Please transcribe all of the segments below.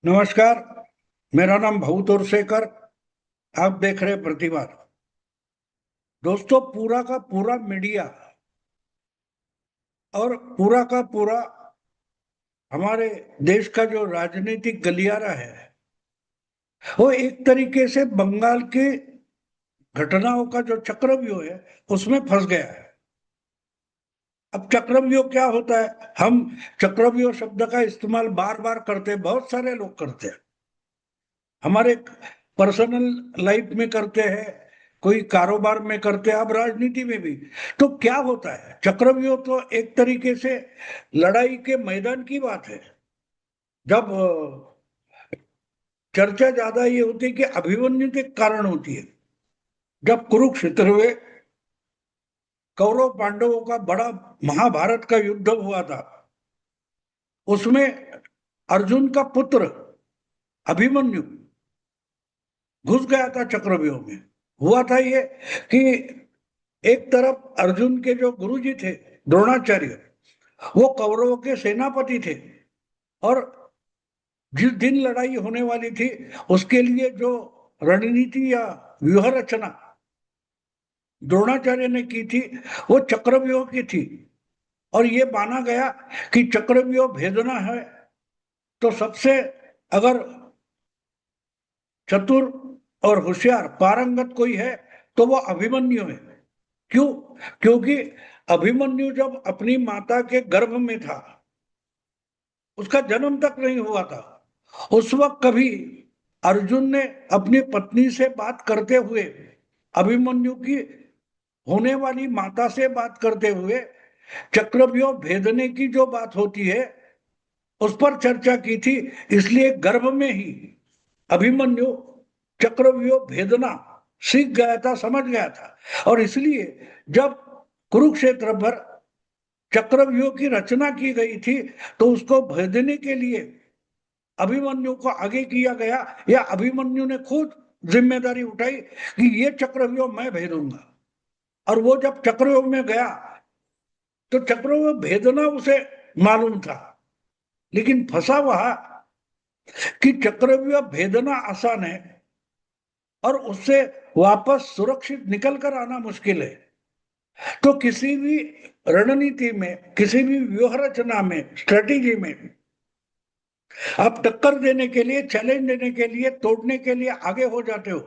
नमस्कार। मेरा नाम भऊ तोरसेकर। आप देख रहे प्रतिवाद। दोस्तों, पूरा का पूरा मीडिया और पूरा का पूरा हमारे देश का जो राजनीतिक गलियारा है वो एक तरीके से बंगाल की घटनाओं का जो चक्रव्यूह है उसमें फंस गया है। अब चक्रव्यूह क्या होता है? हम चक्रव्यूह शब्द का इस्तेमाल बार बार करते हैं, बहुत सारे लोग करते हैं, हमारे पर्सनल लाइफ में करते हैं, कोई कारोबार में करते हैं, अब राजनीति में भी। तो क्या होता है? चक्रव्यूह तो एक तरीके से लड़ाई के मैदान की बात है। जब चर्चा ज्यादा ये होती है कि अभिमन्यु के कारण होती है। जब कुरुक्षेत्र में कौरव पांडवों का बड़ा महाभारत का युद्ध हुआ था, उसमें अर्जुन का पुत्र अभिमन्यु घुस गया था चक्रव्यूह में। हुआ था ये कि एक तरफ अर्जुन के जो गुरुजी थे द्रोणाचार्य, वो कौरवों के सेनापति थे, और जिस दिन लड़ाई होने वाली थी उसके लिए जो रणनीति या व्यूह रचना द्रोणाचार्य ने की थी वो चक्रव्यूह की थी। और ये माना गया कि चक्रव्यूह भेदना है तो सबसे अगर चतुर और होशियार पारंगत कोई है तो वो अभिमन्यु है। क्यों? क्योंकि अभिमन्यु जब अपनी माता के गर्भ में था, उसका जन्म तक नहीं हुआ था, उस वक्त कभी अर्जुन ने अपनी पत्नी से बात करते हुए, अभिमन्यु की होने वाली माता से बात करते हुए चक्रव्यूह भेदने की जो बात होती है उस पर चर्चा की थी। इसलिए गर्भ में ही अभिमन्यु चक्रव्यूह भेदना सीख गया था, समझ गया था। और इसलिए जब कुरुक्षेत्र पर चक्रव्यूह की रचना की गई थी तो उसको भेदने के लिए अभिमन्यु को आगे किया गया, या अभिमन्यु ने खुद जिम्मेदारी उठाई कि ये चक्रव्यूह मैं भेदूंगा। और वो जब चक्रव्यूह में गया तो चक्रव्यूह भेदना उसे मालूम था, लेकिन फंसा वहां कि चक्रव्यूह भेदना आसान है और उससे वापस सुरक्षित निकल कर आना मुश्किल है। तो किसी भी रणनीति में, किसी भी व्यूह रचना में, स्ट्रेटेजी में आप टक्कर देने के लिए, चैलेंज देने के लिए, तोड़ने के लिए आगे हो जाते हो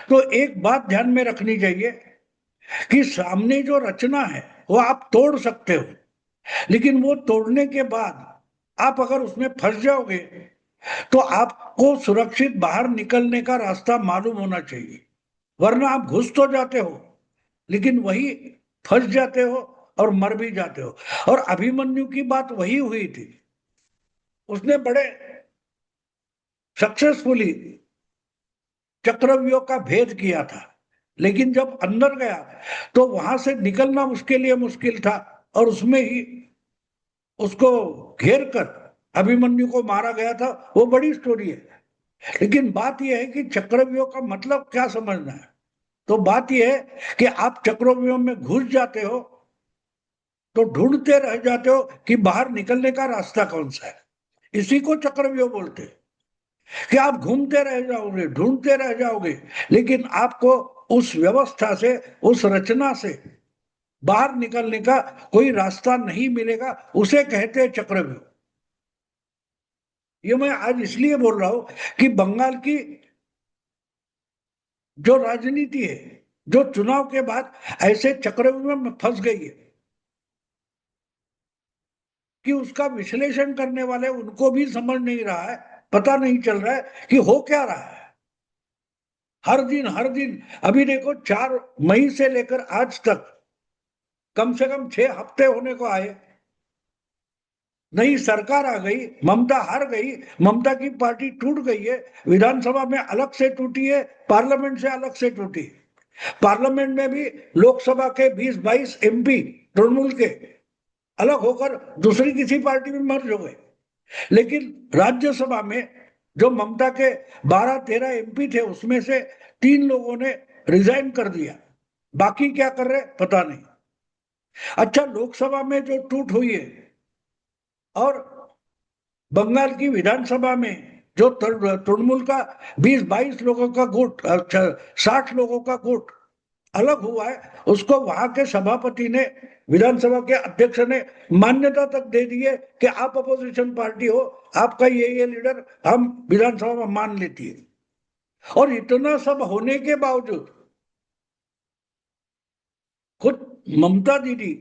तो एक बात ध्यान में रखनी चाहिए कि सामने जो रचना है वो आप तोड़ सकते हो, लेकिन वो तोड़ने के बाद आप अगर उसमें फंस जाओगे तो आपको सुरक्षित बाहर निकलने का रास्ता मालूम होना चाहिए। वरना आप घुस तो जाते हो लेकिन वही फंस जाते हो और मर भी जाते हो। और अभिमन्यु की बात वही हुई थी। उसने बड़े सक्सेसफुली चक्रव्यूह का भेद किया था, लेकिन जब अंदर गया तो वहां से निकलना उसके लिए मुश्किल था, और उसमें ही उसको घेर कर अभिमन्यु को मारा गया था। वो बड़ी स्टोरी है, लेकिन बात यह है कि चक्रव्यूह का मतलब क्या समझना है। तो बात यह है कि आप चक्रव्यूह में घुस जाते हो तो ढूंढते रह जाते हो कि बाहर निकलने का रास्ता कौन सा है। इसी को चक्रव्यूह बोलते हैं कि आप घूमते रह जाओगे, ढूंढते रह जाओगे, लेकिन आपको उस व्यवस्था से, उस रचना से बाहर निकलने का कोई रास्ता नहीं मिलेगा। उसे कहते हैं चक्रव्यूह। ये मैं आज इसलिए बोल रहा हूं कि बंगाल की जो राजनीति है, जो चुनाव के बाद ऐसे चक्रव्यूह में फंस गई है कि उसका विश्लेषण करने वाले उनको भी समझ नहीं रहा है, पता नहीं चल रहा है कि हो क्या रहा है। हर दिन हर दिन, अभी देखो 4 मई से लेकर आज तक कम से कम 6 हफ्ते होने को आए, नई सरकार आ गई, ममता हार गई, ममता की पार्टी टूट गई है, विधानसभा में अलग से टूटी है, पार्लियामेंट से अलग से टूटी। पार्लियामेंट में भी लोकसभा के 20-22 एमपी तृणमूल के अलग होकर दूसरी किसी पार्टी में मर्ज हो गए। लेकिन राज्यसभा में जो ममता के 12-13 एमपी थे उसमें से 3 लोगों ने रिजाइन कर दिया, बाकी क्या कर रहे पता नहीं। अच्छा, लोकसभा में जो टूट हुई है और बंगाल की विधानसभा में जो तृणमूल का 20-22 लोगों का गुट, 60 लोगों का गुट अलग हुआ है, उसको वहां के सभापति ने, विधानसभा के अध्यक्ष ने मान्यता तक दे दी है कि आप अपोजिशन पार्टी हो, आपका ये लीडर हम विधानसभा में मान लेती है। और इतना सब होने के बावजूद खुद ममता दीदी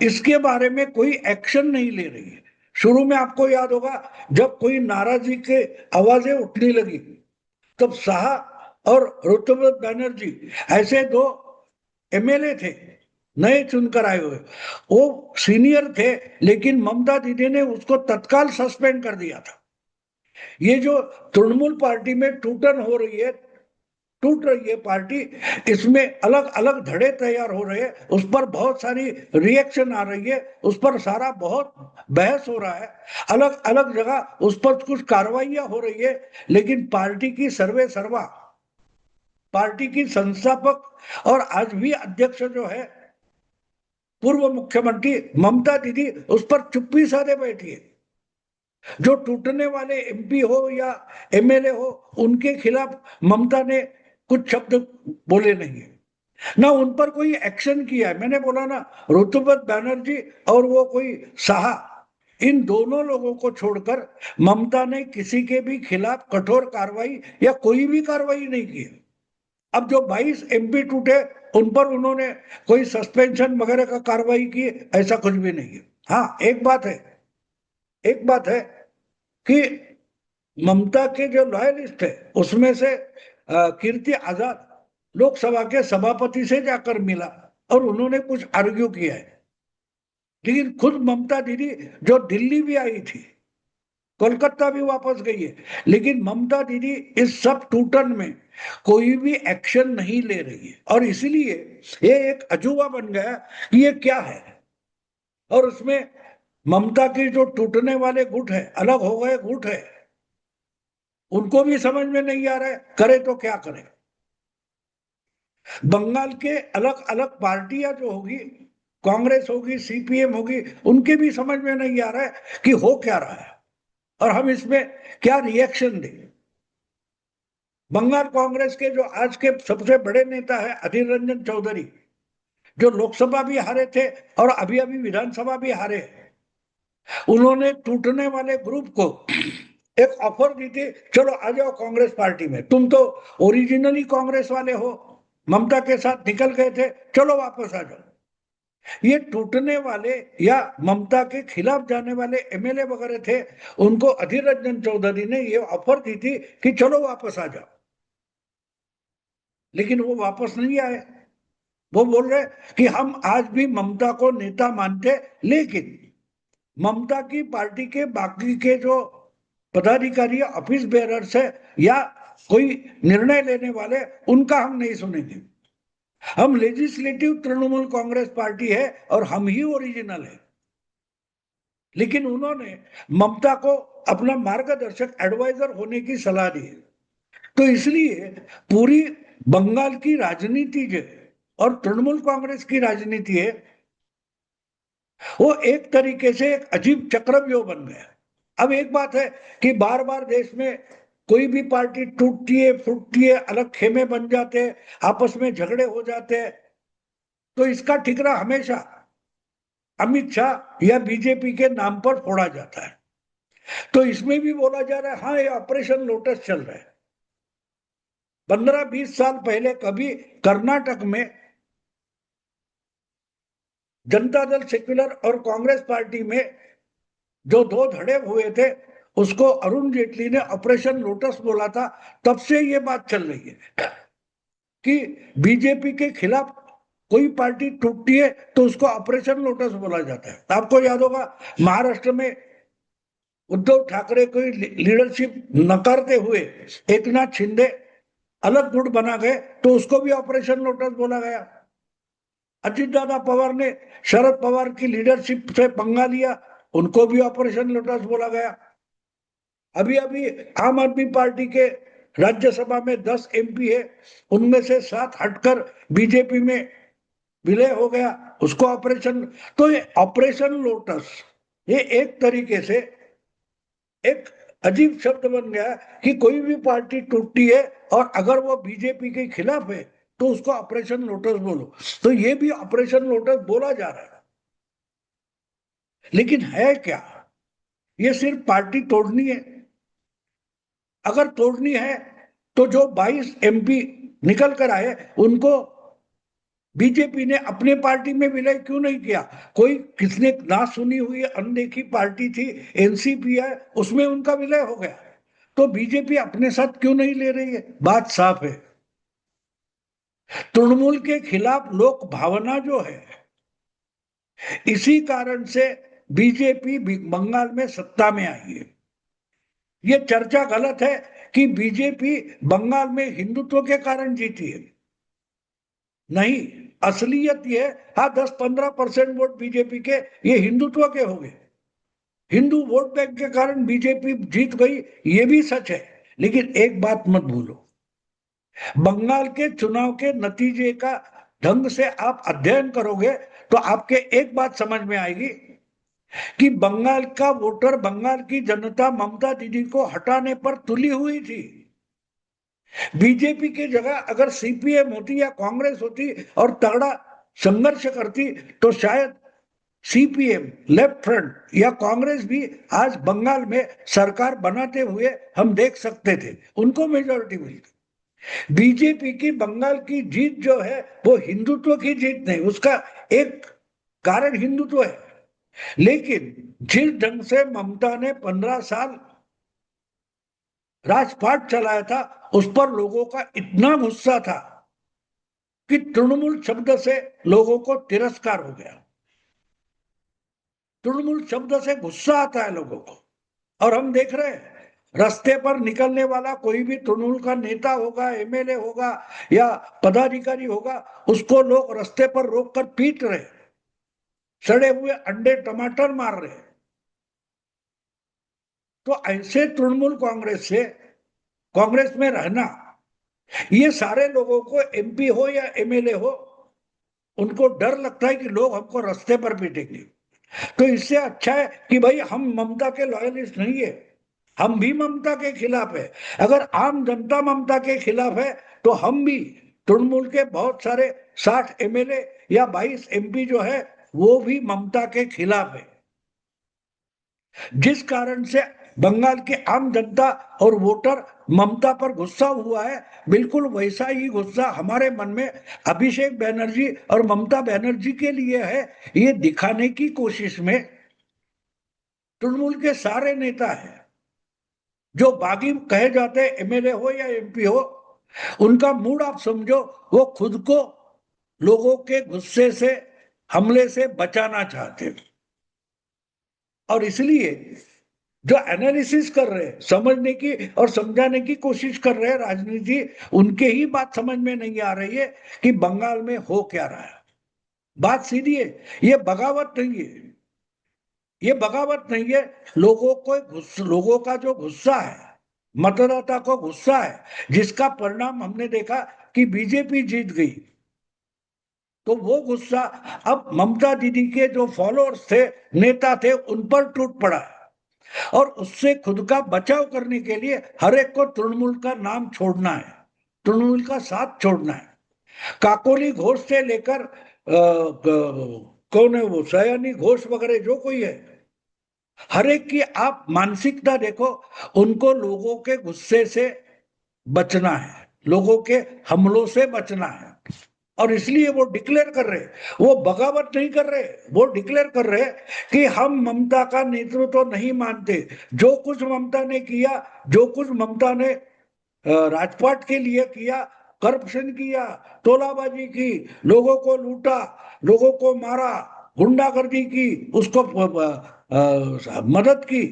इसके बारे में कोई एक्शन नहीं ले रही है। शुरू में आपको याद होगा, जब कोई नाराजगी के आवाजें उठने लगी, तब शाह और ऋतुव्रत बैनर्जी ऐसे दो एमएलए थे नए चुनकर आए हुए, वो सीनियर थे, लेकिन ममता दीदी ने उसको तत्काल सस्पेंड कर दिया था। ये जो तृणमूल पार्टी में टूटन हो रही है, टूट रही है पार्टी, इसमें अलग अलग धड़े तैयार हो रहे हैं, उस पर बहुत सारी रिएक्शन आ रही है, उस पर सारा बहुत बहस हो रहा है, अलग अलग जगह उस पर कुछ कार्रवाइयां हो रही है, लेकिन पार्टी की सर्वे सर्वा, पार्टी की संस्थापक और आज भी अध्यक्ष जो है पूर्व मुख्यमंत्री ममता दीदी, उस पर चुप्पी साधे बैठी है। जो टूटने वाले एमपी हो या एमएलए हो, उनके खिलाफ ममता ने कुछ शब्द बोले नहीं है, ना उन पर कोई एक्शन किया है। मैंने बोला ना, ऋतुव्रत बैनर्जी और वो कोई शाह, इन दोनों लोगों को छोड़कर ममता ने किसी के भी खिलाफ कठोर कार्रवाई या कोई भी कार्रवाई नहीं की। अब जो 22 एमपी टूटे, उन पर उन्होंने कोई सस्पेंशन वगैरह का कार्रवाई की, ऐसा कुछ भी नहीं है। हाँ, एक बात है, एक बात है कि ममता के जो लॉयलिस्ट है, उसमें से कीर्ति आजाद लोकसभा के सभापति से जाकर मिला और उन्होंने कुछ आर्ग्यू किया है, लेकिन खुद ममता दीदी जो दिल्ली भी आई थी, कोलकाता भी वापस गई है, लेकिन ममता दीदी इस सब टूटन में कोई भी एक्शन नहीं ले रही है, और इसीलिए ये एक अजूबा बन गया कि ये क्या है। और उसमें ममता की जो टूटने वाले गुट है, अलग हो गए गुट है, उनको भी समझ में नहीं आ रहा है करे तो क्या करे। बंगाल के अलग अलग पार्टियां जो होगी, कांग्रेस होगी, सीपीएम होगी, उनके भी समझ में नहीं आ रहा है कि हो क्या रहा है और हम इसमें क्या रिएक्शन दें। बंगाल कांग्रेस के जो आज के सबसे बड़े नेता है अधीर रंजन चौधरी, जो लोकसभा भी हारे थे और अभी अभी विधानसभा भी हारे, उन्होंने टूटने वाले ग्रुप को एक ऑफर दी थी, चलो आ जाओ कांग्रेस पार्टी में, तुम तो ओरिजिनली कांग्रेस वाले हो, ममता के साथ निकल गए थे, चलो वापस आ जाओ। ये टूटने वाले या ममता के खिलाफ जाने वाले एमएलए वगैरह थे, उनको अधीर रंजन चौधरी ने ये ऑफर दी थी कि चलो वापस आ जाओ, लेकिन वो वापस नहीं आए। वो बोल रहे कि हम आज भी ममता को नेता मानते, लेकिन ममता की पार्टी के बाकी के जो पदाधिकारी ऑफिस बेरर्स है या कोई निर्णय लेने वाले, उनका हम नहीं सुनेंगे। हम लेजिस्लेटिव तृणमूल कांग्रेस पार्टी है और हम ही ओरिजिनल है। लेकिन उन्होंने ममता को अपना मार्गदर्शक एडवाइजर होने की सलाह दी है। तो इसलिए पूरी बंगाल की राजनीति जो और तृणमूल कांग्रेस की राजनीति है, वो एक तरीके से एक अजीब चक्रव्यूह बन गया। अब एक बात है कि बार बार देश में कोई भी पार्टी टूटती है, फूटती है, अलग खेमे बन जाते हैं, आपस में झगड़े हो जाते हैं, तो इसका ठिकरा हमेशा अमित शाह या बीजेपी के नाम पर फोड़ा जाता है। तो इसमें भी बोला जा रहा है, हाँ ये ऑपरेशन लोटस चल रहा है। 15-20 साल पहले कभी कर्नाटक में जनता दल सेक्युलर और कांग्रेस पार्टी में जो दो धड़े हुए थे, उसको अरुण जेटली ने ऑपरेशन लोटस बोला था। तब से ये बात चल रही है कि बीजेपी के खिलाफ कोई पार्टी टूटती है तो उसको ऑपरेशन लोटस बोला जाता है। आपको याद होगा, महाराष्ट्र में उद्धव ठाकरे को लीडरशिप नकारते हुए एकनाथ शिंदे अलग गुट बना गए, तो उसको भी ऑपरेशन लोटस बोला गया। अजित दादा पवार ने शरद पवार की लीडरशिप से पंगा लिया, उनको भी ऑपरेशन लोटस बोला गया। अभी अभी आम आदमी पार्टी के राज्यसभा में 10 एमपी है, उनमें से 7 हटकर बीजेपी में विलय हो गया, उसको ऑपरेशन। तो ये ऑपरेशन लोटस, ये एक तरीके से एक अजीब शब्द बन गया कि कोई भी पार्टी टूटती है और अगर वो बीजेपी के खिलाफ है तो उसको ऑपरेशन लोटस बोलो। तो ये भी ऑपरेशन लोटस बोला जा रहा है, लेकिन है क्या? ये सिर्फ पार्टी तोड़नी है। अगर तोड़नी है तो जो 22 एमपी निकल कर आए उनको बीजेपी ने अपने पार्टी में विलय क्यों नहीं किया? कोई किसने ना सुनी हुई अनदेखी पार्टी थी एनसीपी है, उसमें उनका विलय हो गया। तो बीजेपी अपने साथ क्यों नहीं ले रही है? बात साफ है। तृणमूल के खिलाफ लोक भावना जो है, इसी कारण से बीजेपी बंगाल में सत्ता में आई है। ये चर्चा गलत है कि बीजेपी बंगाल में हिंदुत्व के कारण जीती है। नहीं, असलियत ये, हाँ 10-15% वोट बीजेपी के ये हिंदुत्व के हो गए, हिंदू वोट बैंक के कारण बीजेपी जीत गई, ये भी सच है। लेकिन एक बात मत भूलो, बंगाल के चुनाव के नतीजे का ढंग से आप अध्ययन करोगे तो आपके एक बात समझ में आएगी कि बंगाल का वोटर, बंगाल की जनता ममता दीदी को हटाने पर तुली हुई थी। बीजेपी की जगह अगर सीपीएम होती या कांग्रेस होती और तगड़ा संघर्ष करती तो शायद सीपीएम, लेफ्ट फ्रंट या कांग्रेस भी आज बंगाल में सरकार बनाते हुए हम देख सकते थे, उनको मेजोरिटी मिली। बीजेपी की बंगाल की जीत जो है वो हिंदुत्व की जीत नहीं, उसका एक कारण हिंदुत्व है। लेकिन जिस ढंग से ममता ने 15 साल राजपाट चलाया था, उस पर लोगों का इतना गुस्सा था कि तृणमूल शब्द से लोगों को तिरस्कार हो गया। तृणमूल शब्द से गुस्सा आता है लोगों को, और हम देख रहे हैं रास्ते पर निकलने वाला कोई भी तृणमूल का नेता होगा, एमएलए होगा या पदाधिकारी होगा, उसको लोग रास्ते पर रोककर पीट रहे, सड़े हुए अंडे टमाटर मार रहे। तो ऐसे तृणमूल कांग्रेस से, कांग्रेस में रहना, ये सारे लोगों को एमपी हो या एमएलए हो, उनको डर लगता है कि लोग हमको रास्ते पर पीटेंगे। तो इससे अच्छा है कि भाई हम ममता के लॉयलिस्ट नहीं है, हम भी ममता के खिलाफ है। अगर आम जनता ममता के खिलाफ है तो हम भी, तृणमूल के बहुत सारे 60 एमएलए या 22 एमपी जो है वो भी ममता के खिलाफ है। जिस कारण से बंगाल की आम जनता और वोटर ममता पर गुस्सा हुआ है, बिल्कुल वैसा ही गुस्सा हमारे मन में अभिषेक बनर्जी और ममता बनर्जी के लिए है। ये दिखाने की कोशिश में तृणमूल के सारे नेता हैं जो बागी कहे जाते हैं, एमएलए हो या एमपी हो, उनका मूड आप समझो, वो खुद को लोगों के गुस्से से, हमले से बचाना चाहते हैं। और इसलिए जो एनालिसिस कर रहे हैं, समझने की और समझाने की कोशिश कर रहे हैं राजनीति, उनके ही बात समझ में नहीं आ रही है कि बंगाल में हो क्या रहा है। बात सीधी है, ये बगावत नहीं है, ये बगावत नहीं है। लोगों का जो गुस्सा है, मतदाता को गुस्सा है, जिसका परिणाम हमने देखा कि बीजेपी जीत गई, तो वो गुस्सा अब ममता दीदी के जो फॉलोअर्स थे, नेता थे, उन पर टूट पड़ा है। और उससे खुद का बचाव करने के लिए हर एक को तृणमूल का नाम छोड़ना है, तृणमूल का साथ छोड़ना है। काकोली घोष से लेकर कौन है वो, सयानी घोष वगैरह जो कोई है, हर एक की आप मानसिकता देखो, उनको लोगों के गुस्से से बचना है, लोगों के हमलों से बचना है। और इसलिए वो डिक्लेयर कर रहे, वो बगावत नहीं कर रहे, वो डिक्लेयर कर रहे कि हम ममता का नेतृत्व तो नहीं मानते। जो कुछ ममता ने किया, जो कुछ ममता ने राजपाट के लिए किया, करप्शन किया, तोलाबाजी की, लोगों को लूटा, लोगों को मारा, गुंडागर्दी की, उसको मदद की,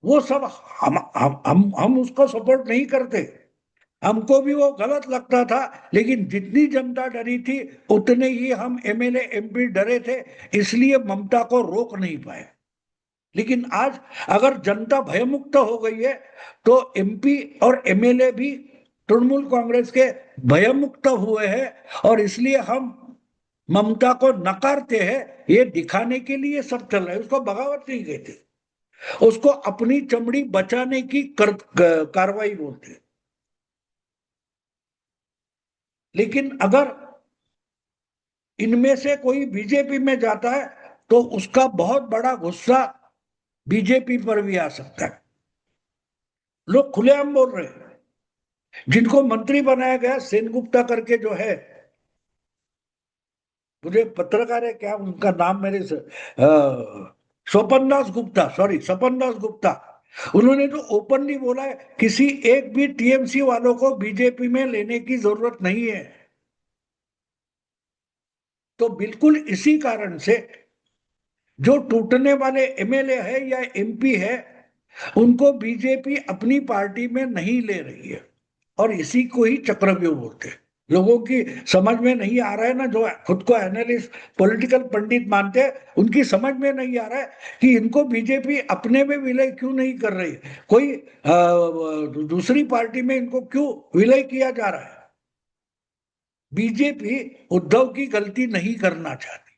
वो सब हम उसको सपोर्ट नहीं करते। हमको भी वो गलत लगता था, लेकिन जितनी जनता डरी थी उतने ही हम एमएलए एमपी डरे थे, इसलिए ममता को रोक नहीं पाए। लेकिन आज अगर जनता भयमुक्त हो गई है तो एमपी और एमएलए भी तृणमूल कांग्रेस के भयमुक्त हुए हैं, और इसलिए हम ममता को नकारते हैं, ये दिखाने के लिए सब चल रहा है, उसको बगावत नहीं कहते। उसको अपनी चमड़ी बचाने की कार्रवाई बोलते हैं। लेकिन अगर इनमें से कोई बीजेपी में जाता है तो उसका बहुत बड़ा गुस्सा बीजेपी पर भी आ सकता है। लोग खुलेआम बोल रहे हैं। जिनको मंत्री बनाया गया सेनगुप्ता करके जो है, मुझे पत्रकार है क्या उनका नाम मेरे से, स्वपन दास गुप्ता, सॉरी स्वपन दास गुप्ता, उन्होंने तो ओपनली बोला है किसी एक भी टीएमसी वालों को बीजेपी में लेने की जरूरत नहीं है। तो बिल्कुल इसी कारण से जो टूटने वाले एमएलए है या एमपी है उनको बीजेपी अपनी पार्टी में नहीं ले रही है, और इसी को ही चक्रव्यूह बोलते हैं। लोगों की समझ में नहीं आ रहा है ना, जो खुद को एनालिस्ट पॉलिटिकल पंडित मानते हैं, उनकी समझ में नहीं आ रहा है कि इनको बीजेपी अपने में विलय क्यों नहीं कर रही, कोई दूसरी पार्टी में इनको क्यों विलय किया जा रहा है। बीजेपी उद्धव की गलती नहीं करना चाहती।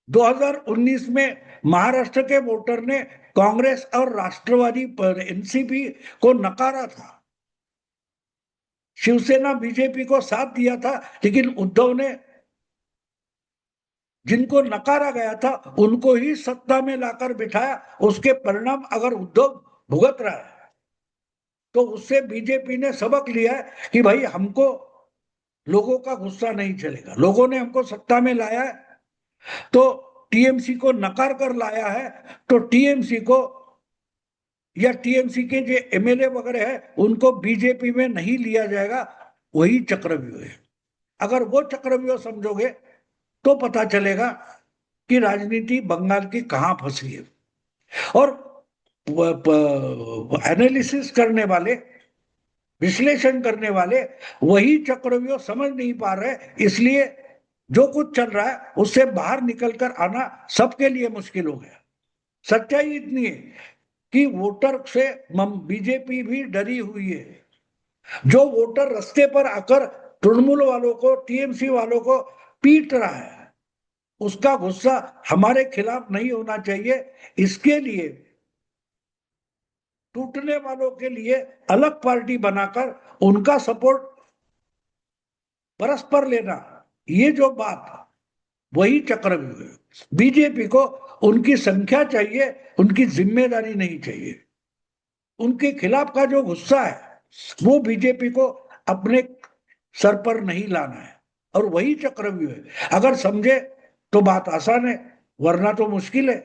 2019 में महाराष्ट्र के वोटर ने कांग्रेस और राष्ट्रवादी पर एनसीपी को नकारा था। शिवसेना बीजेपी को साथ दिया था, लेकिन उद्धव ने जिनको नकारा गया था उनको ही सत्ता में लाकर बिठाया। उसके परिणाम अगर उद्धव भुगत रहा है तो उससे बीजेपी ने सबक लिया है कि भाई हमको लोगों का गुस्सा नहीं चलेगा। लोगों ने हमको सत्ता में लाया है तो टीएमसी को नकार कर लाया है, तो टीएमसी को या टीएमसी के जो एमएलए वगैरह है उनको बीजेपी में नहीं लिया जाएगा। वही चक्रव्यूह है। अगर वो चक्रव्यूह समझोगे तो पता चलेगा कि राजनीति बंगाल की कहां फंसी है। और एनालिसिस करने वाले, विश्लेषण करने वाले वही चक्रव्यूह समझ नहीं पा रहे, इसलिए जो कुछ चल रहा है उससे बाहर निकलकर आना सबके लिए मुश्किल हो गया। सच्चाई इतनी है कि वोटर से बीजेपी भी डरी हुई है। जो वोटर रास्ते पर आकर तृणमूल वालों को, टीएमसी वालों को पीट रहा है, उसका गुस्सा हमारे खिलाफ नहीं होना चाहिए। इसके लिए टूटने वालों के लिए अलग पार्टी बनाकर उनका सपोर्ट परस्पर लेना, ये जो बात, वही चक्रव्यूह है। बीजेपी को उनकी संख्या चाहिए, उनकी जिम्मेदारी नहीं चाहिए। उनके खिलाफ का जो गुस्सा है वो बीजेपी को अपने सर पर नहीं लाना है, और वही चक्रव्यूह है। अगर समझे तो बात आसान है, वरना तो मुश्किल है।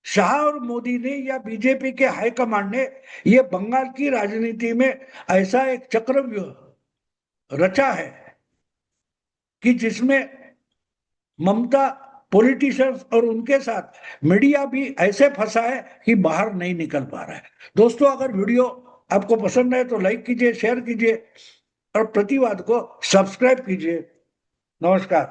शाह और मोदी ने या बीजेपी के हाईकमांड ने ये बंगाल की राजनीति में ऐसा एक चक्रव्यूह रचा है कि जिसमें ममता, पॉलिटिशियंस और उनके साथ मीडिया भी ऐसे फंसा है कि बाहर नहीं निकल पा रहा है। दोस्तों, अगर वीडियो आपको पसंद आए तो लाइक कीजिए, शेयर कीजिए और प्रतिवाद को सब्सक्राइब कीजिए। नमस्कार।